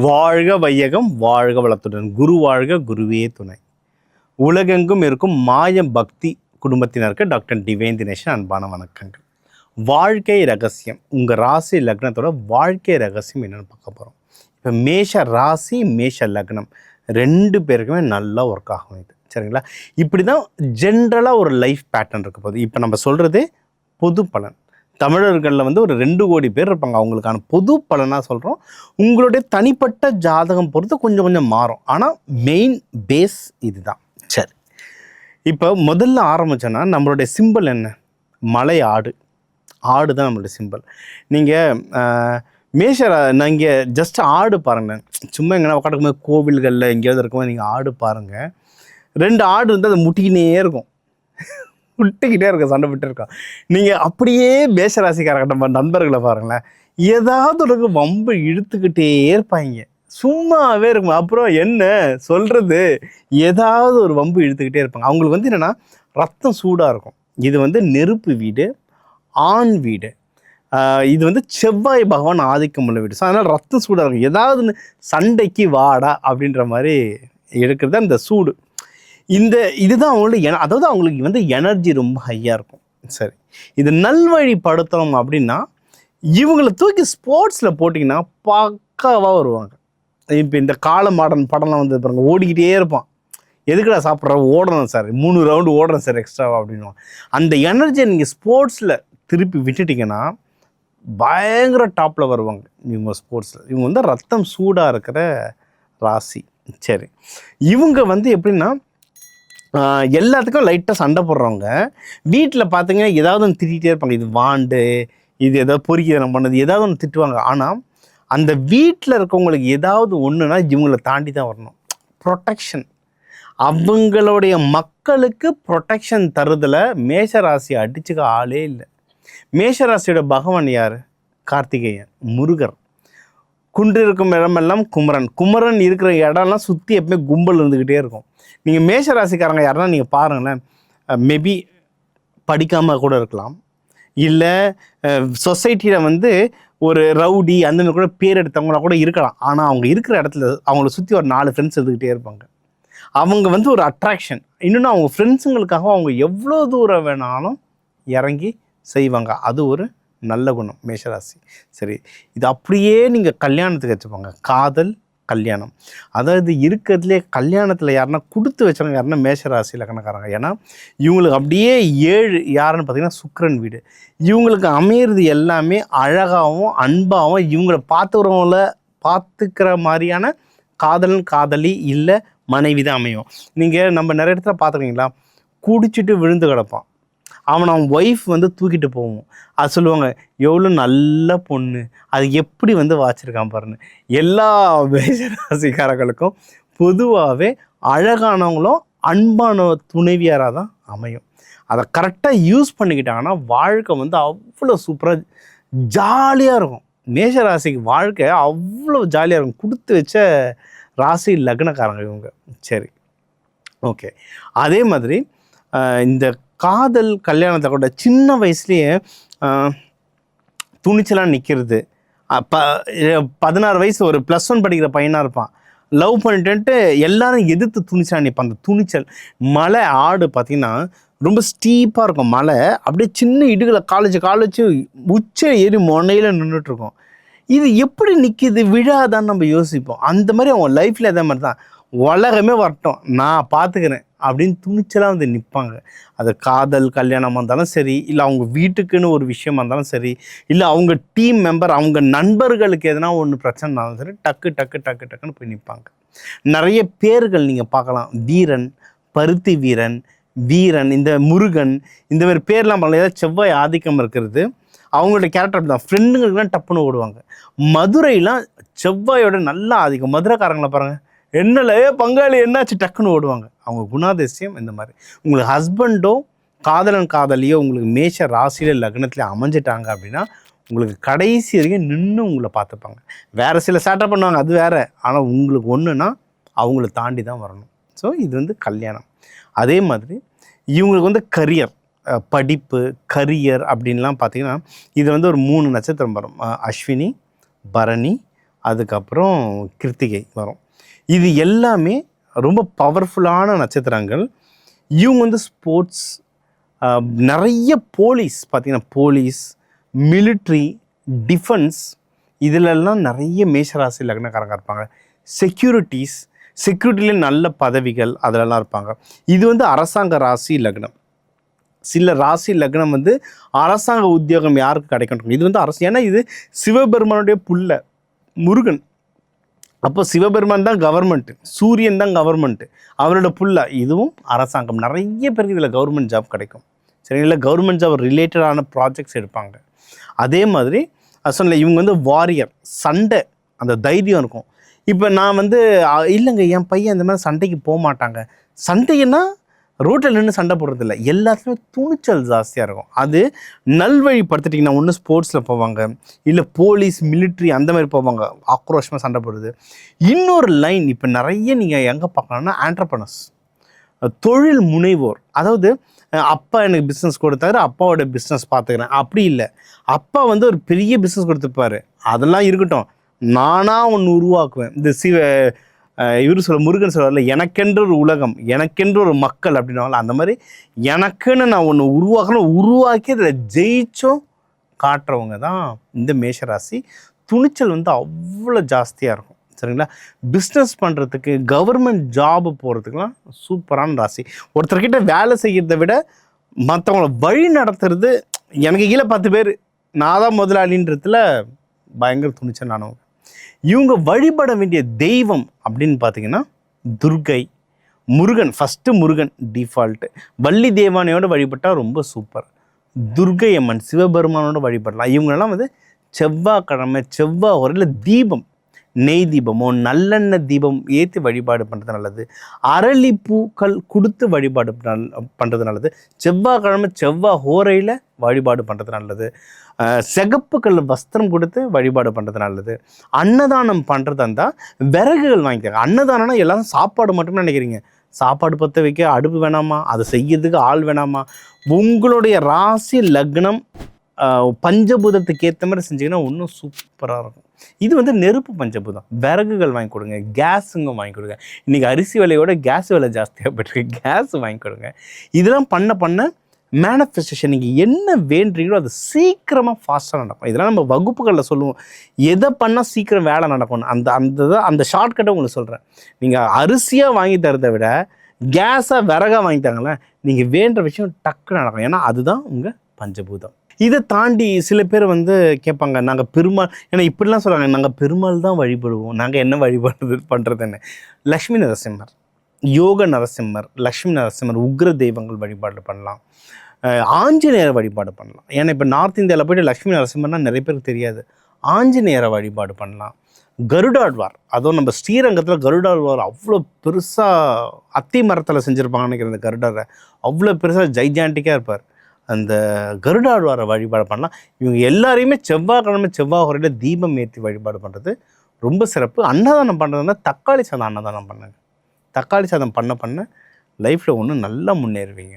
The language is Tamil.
வாழ்க வையகம் வாழ்க வளத்துடன் குரு வாழ்க குருவே துணை. உலகெங்கும் இருக்கும் மாய பக்தி குடும்பத்தினருக்கு டாக்டர் டிவைன் தினேஷன் அன்பான வணக்கங்கள். வாழ்க்கை ரகசியம், உங்கள் ராசி லக்னத்தோட வாழ்க்கை ரகசியம் என்னென்னு பார்க்க போகிறோம். இப்போ மேஷ ராசி மேஷ லக்னம் ரெண்டு பேருக்குமே நல்லா ஒர்க் ஆகும் இது, சரிங்களா? இப்படி தான் ஜென்ரலாக ஒரு லைஃப் பேட்டர்ன் இருக்க போகுது. இப்போ நம்ம சொல்கிறது பொது பலன். தமிழர்களில் வந்து ஒரு 2 கோடி பேர் இருப்பாங்க. அவங்களுக்கான பொது பலனாக சொல்கிறோம். உங்களுடைய தனிப்பட்ட ஜாதகம் பொறுத்து கொஞ்சம் கொஞ்சம் மாறும், ஆனால் மெயின் பேஸ் இதுதான். சரி, இப்போ முதல்ல ஆரம்பித்தோன்னா நம்மளுடைய சிம்பிள் என்ன? மலை ஆடு. ஆடு தான் நம்மளுடைய சிம்பிள். நீங்கள் நான் இங்கே ஜஸ்ட் ஆடு பாருங்களேன். சும்மா எங்கன்னா உட்காந்துக்கும்போது கோவில்களில் எங்கேயாவது இருக்கும்போது நீங்கள் ஆடு பாருங்கள். 2 ஆடு வந்து அதை முட்டிக்கினே இருக்கும், விட்டுக்கிட்டே இருக்க, சண்டை விட்டு இருக்கோம். நீங்கள் அப்படியே மேஷராசிக்காரங்க நம்ம நண்பர்களை பாருங்களேன், ஏதாவது ஒரு வம்பு இழுத்துக்கிட்டே இருப்பாங்க, சும்மாவே இருக்கும். அப்புறம் என்ன சொல்கிறது, ஏதாவது ஒரு வம்பு இழுத்துக்கிட்டே இருப்பாங்க. அவங்களுக்கு வந்து என்னென்னா ரத்தம் சூடாக இருக்கும். இது வந்து நெருப்பு வீடு, ஆண் வீடு. இது வந்து செவ்வாய் பகவான் ஆதிக்கம் உள்ள வீடு. ஸோ அதனால் ரத்தம் சூடாக இருக்கும். ஏதாவது சண்டைக்கு வாடா அப்படின்ற மாதிரி எடுக்கிறது அந்த சூடு. இதுதான் அவங்களோட அதாவது அவங்களுக்கு வந்து எனர்ஜி ரொம்ப ஹையாக இருக்கும். சரி, இது நல்வழிப்படுத்தணும் அப்படின்னா இவங்களை தூக்கி ஸ்போர்ட்ஸில் போட்டிங்கன்னா பக்காவாக வருவாங்க. இப்போ இந்த கால மாடர்ன் படம்லாம் வந்து பாருங்க, ஓடிக்கிட்டே இருப்பான். எதுக்குடா சாப்பிட்ற, ஓடணும் சார், 3 ரவுண்டு ஓடுறேன் சார் எக்ஸ்ட்ராவாக அப்படின்வாங்க. அந்த எனர்ஜியை நீங்கள் ஸ்போர்ட்ஸில் திருப்பி விட்டுட்டிங்கன்னா பயங்கர டாப்பில் வருவாங்க இவங்க ஸ்போர்ட்ஸில். இவங்க வந்து ரத்தம் சூடாக இருக்கிற ராசி. சரி, இவங்க வந்து எப்படின்னா எல்லாத்துக்கும் லைட்டாக சண்டை போடுறவங்க. வீட்டில் பார்த்தீங்கன்னா ஏதாவது ஒன்று திட்டிகிட்டே இருப்பாங்க. இது வாண்டு, இது ஏதாவது பொறுக்கிதனம் பண்ணது, ஏதாவது ஒன்று திட்டுவாங்க. ஆனால் அந்த வீட்டில் இருக்கவங்களுக்கு ஏதாவது ஒன்றுனா இவங்களை தாண்டி தான் வரணும். ப்ரொடெக்ஷன், அவங்களுடைய மக்களுக்கு ப்ரொடெக்ஷன் தருதில் மேஷராசி அடிச்சுக்க ஆளே இல்லை. மேஷராசியோட பகவான் யார்? கார்த்திகேயன், முருகர். குன்று இருக்கும் இடமெல்லாம் குமரன். குமரன் இருக்கிற இடம்லாம் சுற்றி எப்பவுமே கும்பல் இருந்துக்கிட்டே இருக்கும். நீங்கள் மேஷராசிக்காரங்க யாருன்னா நீங்கள் பாருங்களேன், மேபி படிக்காமல் கூட இருக்கலாம், இல்லை சொசைட்டியில் வந்து ஒரு ரவுடி அந்த மாதிரி கூட பேர் எடுத்தவங்களா கூட இருக்கலாம். ஆனால் அவங்க இருக்கிற இடத்துல அவங்கள சுற்றி ஒரு 4 ஃப்ரெண்ட்ஸ் இருந்துக்கிட்டே இருப்பாங்க. அவங்க வந்து ஒரு அட்ராக்ஷன். இன்னொன்று, அவங்க ஃப்ரெண்ட்ஸுங்களுக்காக அவங்க எவ்வளோ தூரம் வேணாலும் இறங்கி செய்வாங்க. அது ஒரு நல்ல குணம் மேஷராசி. சரி, இது அப்படியே நீங்கள் கல்யாணத்துக்கு வச்சுப்பாங்க. காதல் கல்யாணம், அதாவது இருக்கிறதுலே கல்யாணத்தில் யாருன்னா கொடுத்து வச்சவங்க யாருன்னா மேஷராசி லக்னக்காரங்க. ஏன்னா இவங்களுக்கு அப்படியே 7 யாருன்னு பார்த்தீங்கன்னா சுக்கிரன் வீடு. இவங்களுக்கு அமையிறது எல்லாமே அழகாகவும் அன்பாகவும் இவங்களை பார்த்துக்கிற மாதிரியான காதலன் காதலி இல்லை மனைவி தான் அமையும். நீங்கள் நம்ம நிறைய இடத்துல பார்த்துருக்கீங்களா, குடிச்சிட்டு விழுந்து கிடப்பான், அவன் ஒய்ஃப் வந்து தூக்கிட்டு போவோம். அது சொல்லுவாங்க, எவ்வளோ நல்ல பொண்ணு, அது எப்படி வந்து வாச்சிருக்கான் பாருன்னு. எல்லா மேஷராசிக்காரர்களுக்கும் பொதுவாகவே அழகானவங்களும் அன்பான துணைவியாராக தான் அமையும். அதை கரெக்டாக யூஸ் பண்ணிக்கிட்டாங்கன்னா வாழ்க்கை வந்து அவ்வளோ சூப்பராக ஜாலியாக இருக்கும். மேஷராசிக்கு வாழ்க்கை அவ்வளோ ஜாலியாக இருக்கும். கொடுத்து வச்ச ராசி லக்னக்காரங்க இவங்க. சரி, ஓகே. அதே மாதிரி இந்த காதல் கல்யாணத்தை கூட சின்ன வயசுலேயே துணிச்சலாக நிற்கிறது. 16 வயசு ஒரு +1 படிக்கிற பையனாக இருப்பான், லவ் பண்ணிட்டு எல்லாரும் எதிர்த்து துணிச்சலாக நிற்பான். அந்த துணிச்சல். மலை ஆடு பார்த்திங்கன்னா ரொம்ப ஸ்டீப்பாக இருக்கும் மலை, அப்படியே சின்ன இடுகளை காலேஜ் உச்ச ஏறி முனையில் நின்றுட்டுருக்கோம். இது எப்படி நிற்கிது, விழாதான்னு நம்ம யோசிப்போம். அந்த மாதிரி அவங்க லைஃப்பில் அதே மாதிரி தான், உலகமே வரட்டும் நான் பார்த்துக்கிறேன் அப்படின்னு துணிச்சலாக வந்து நிற்பாங்க. அது காதல் கல்யாணமாக இருந்தாலும் சரி, இல்லை அவங்க வீட்டுக்குன்னு ஒரு விஷயமா இருந்தாலும் சரி, இல்லை அவங்க டீம் மெம்பர் அவங்க நண்பர்களுக்கு எதனா ஒன்று பிரச்சனைனாலும் சரி, டக்குன்னு போய் நிற்பாங்க. நிறைய பேர்கள் நீங்கள் பார்க்கலாம், வீரன், பருத்தி வீரன், வீரன், இந்த முருகன், இந்த மாதிரி பேர்லாம் பார்க்கலாம். ஏதாவது செவ்வாய் ஆதிக்கம் இருக்கிறது அவங்களோட கேரக்டர் அப்படி தான். ஃப்ரெண்டுங்களுக்குலாம் டப்புன்னு ஓடுவாங்க. மதுரைலாம் செவ்வாயோட நல்ல ஆதிக்கம். மதுரைக்காரங்களை பாருங்கள், என்னல பங்காளி என்னாச்சு டக்குன்னு ஓடுவாங்க. அவங்க குணாதிசயம் இந்த மாதிரி. உங்களுக்கு ஹஸ்பண்டோ காதலன் காதலியோ உங்களுக்கு மேஷ ராசியில் லக்னத்தில் அமைஞ்சிட்டாங்க அப்படின்னா உங்களுக்கு கடைசி வரைக்கும் நின்று உங்களை பார்த்துப்பாங்க. வேறு சில சேட்டை பண்ணுவாங்க, அது வேறு. ஆனால் உங்களுக்கு ஒன்றுனா அவங்கள தாண்டி தான் வரணும். ஸோ இது வந்து கல்யாணம். அதே மாதிரி இவங்களுக்கு வந்து கரியர், படிப்பு, கரியர் அப்படின்லாம் பார்த்திங்கன்னா இது வந்து ஒரு 3 நட்சத்திரம் வரும். அஸ்வினி, பரணி, அதுக்கப்புறம் கிருத்திகை வரும். இது எல்லாமே ரொம்ப பவர்ஃபுல்லான நட்சத்திரங்கள். இவங்க வந்து ஸ்போர்ட்ஸ், நிறைய போலீஸ் பார்த்திங்கன்னா, போலீஸ், மிலிட்ரி, டிஃபென்ஸ், இதிலெல்லாம் நிறைய மேஷராசி லக்னக்காரங்க இருப்பாங்க. செக்யூரிட்டியிலே நல்ல பதவிகள் அதிலெல்லாம் இருப்பாங்க. இது வந்து அரசாங்க ராசி லக்னம். சில ராசி லக்னம் வந்து அரசாங்க உத்தியோகம் யாருக்கு கிடைக்கும், இது வந்து அரசு. ஏன்னா இது சிவபெருமானுடைய புள்ள முருகன். அப்போ சிவபெருமான் தான் கவர்மெண்ட்டு, சூரியன் தான் கவர்மெண்ட்டு, அவரோட புள்ள. இதுவும் அரசாங்கம். நிறைய பேருக்கு இதில் கவர்மெண்ட் ஜாப் கிடைக்கும். சரிங்களா? கவர்மெண்ட் ஜாப் ரிலேட்டடான ப்ராஜெக்ட்ஸ் எடுப்பாங்க. அதே மாதிரி சொன்ன இவங்க வந்து வாரியர், சண்டை, அந்த தைரியம் இருக்கும். இப்போ நான் வந்து இல்லைங்க என் பையன் இந்த மாதிரி சண்டைக்கு போக மாட்டாங்க. சண்டைன்னா ரோட்டில் நின்று சண்டை போடுறதில்ல, எல்லாத்துலேயுமே துணிச்சல் ஜாஸ்தியாக இருக்கும். அது நல்வழிப்படுத்திட்டிங்கன்னா ஒன்று ஸ்போர்ட்ஸில் போவாங்க, இல்லை போலீஸ், மிலிட்ரி அந்த மாதிரி போவாங்க, ஆக்ரோஷமாக சண்டை போடுறது. இன்னொரு லைன் இப்போ நிறைய நீங்கள் எங்கே பார்க்கலாம்னா ஆண்டர்ப்ரனர்ஸ், தொழில் முனைவோர். அதாவது அப்பா எனக்கு பிஸ்னஸ் கொடுத்தாரு, அப்பாவோட பிஸ்னஸ் பார்த்துக்கிறேன் அப்படி இல்லை. அப்பா வந்து ஒரு பெரிய பிஸ்னஸ் கொடுத்துருப்பாரு, அதெல்லாம் இருக்கட்டும், நானாக ஒன்று உருவாக்குவேன். இந்த இவர் முருகன் சொல்வார்ல, எனக்கென்று ஒரு உலகம், எனக்கென்று ஒரு மக்கள் அப்படின்னால, அந்த மாதிரி எனக்குன்னு நான் ஒன்று உருவாக்கி அதில் ஜெயிச்சும் காட்டுறவங்க தான் இந்த மேஷராசி. துணிச்சல் வந்து அவ்வளோ ஜாஸ்தியாக இருக்கும். சரிங்களா? பிஸ்னஸ் பண்ணுறதுக்கு, கவர்மெண்ட் ஜாபு போகிறதுக்கெலாம் சூப்பரான ராசி. ஒருத்தர்கிட்ட வேலை செய்கிறத விட மற்றவங்கள வழி நடத்துறது, எனக்கு கீழே 10 பேர் நான் தான் முதலாளின்றதுல பயங்கர துணிச்சல் ஆனவங்க. இவங்க வழிபட வேண்டிய தெய்வம் அப்படின்னு பார்த்தீங்கன்னா துர்கை, முருகன். ஃபஸ்ட்டு முருகன் டிஃபால்ட்டு, வள்ளி தேவானையோடு வழிபட்டால் ரொம்ப சூப்பர். துர்கை அம்மன், சிவபெருமானோட வழிபடலாம். இவங்களெல்லாம் வந்து செவ்வாய்க்கிழமை செவ்வாய் உரையில் தீபம், நெய் தீபமோ நல்லெண்ணெய் தீபம் ஏற்றி வழிபாடு பண்ணுறது நல்லது. அரளிப்பூக்கள் கொடுத்து வழிபாடு பண்ணுறது நல்லது. செவ்வாய்க்கிழமை செவ்வாய் ஹோரையில் வழிபாடு பண்ணுறது நல்லது. சிகப்பு கல் வஸ்திரம் கொடுத்து வழிபாடு பண்ணுறது நல்லது. அன்னதானம் பண்ணுறதா இருந்தால் விறகுகள் வாங்கிக்காங்க. அன்னதானம்னா எல்லாரும் சாப்பாடு மட்டுமே நினைக்கிறீங்க. சாப்பாடு பற்ற வைக்க அடுப்பு வேணாமா, அதை செய்யறதுக்கு ஆள் வேணாமா? உங்களுடைய ராசி லக்னம் பஞ்சபூதத்துக்கு ஏற்ற மாதிரி செஞ்சிங்கன்னா இன்னும் சூப்பராக இருக்கும். இது வந்து நெருப்பு பஞ்சபூதம். விறகுகள் வாங்கி கொடுங்க, கேஸுங்க வாங்கி கொடுங்க. இன்றைக்கி அரிசி விலையோட கேஸ் விலை ஜாஸ்தியாக போய்ட்டுருக்கு, கேஸ் வாங்கி கொடுங்க. இதெல்லாம் பண்ண மேனிஃபெஸ்டேஷன், நீங்கள் என்ன வேண்டுறீங்களோ அது சீக்கிரமாக ஃபாஸ்ட்டாக நடக்கும். இதெல்லாம் நம்ம வகுப்புகளில் சொல்லுவோம், எதை பண்ணால் சீக்கிரம் வேலை நடக்கும்னு. அந்த ஷார்ட்கட்டை உங்களுக்கு சொல்கிறேன். நீங்கள் அரிசியாக வாங்கி தரதை விட கேஸாக விறகாக வாங்கி தராங்களேன், நீங்கள் வேண்டுற விஷயம் டக்குன்னு நடக்கும். ஏன்னா அதுதான் உங்கள் பஞ்சபூதம். இதை தாண்டி சில பேர் வந்து கேட்பாங்க, நாங்கள் பெருமாள், ஏன்னா இப்படிலாம் சொல்கிறாங்க, நாங்கள் பெருமாள் தான் வழிபடுவோம், நாங்கள் என்ன பண்ணுறதுன்னு. லக்ஷ்மி நரசிம்மர், யோக நரசிம்மர், லக்ஷ்மி நரசிம்மர், உக்ர தெய்வங்கள் வழிபாடு பண்ணலாம். ஆஞ்சநேயரை வழிபாடு பண்ணலாம். ஏன்னா இப்போ நார்த் இந்தியாவில் போய்ட்டு லக்ஷ்மி நரசிம்மர்னால் நிறைய பேருக்கு தெரியாது. ஆஞ்சநேயரை வழிபாடு பண்ணலாம். கருடாழ்வார், அதுவும் நம்ம ஸ்ரீரங்கத்தில் கருடாழ்வார் அவ்வளோ பெருசாக அத்தி மரத்தில் செஞ்சுருப்பாங்கன்னு நினைக்கிறேன். அந்த கருடாரை அவ்வளோ பெருசாக ஜைஜாண்டிக்காக இருப்பார். அந்த கருடாழ்வாரை வழிபாடு பண்ணலாம். இவங்க எல்லாரையுமே செவ்வாய்க்கிழமை செவ்வாய் ஹோரையில் தீபம் ஏற்றி வழிபாடு பண்ணுறது ரொம்ப சிறப்பு. அன்னதானம் பண்ணுறதுனா தக்காளி சாதம் அன்னதானம் பண்ணுங்க. தக்காளி சாதம் பண்ண லைஃப்பில் ஒன்று நல்லா முன்னேறுவீங்க.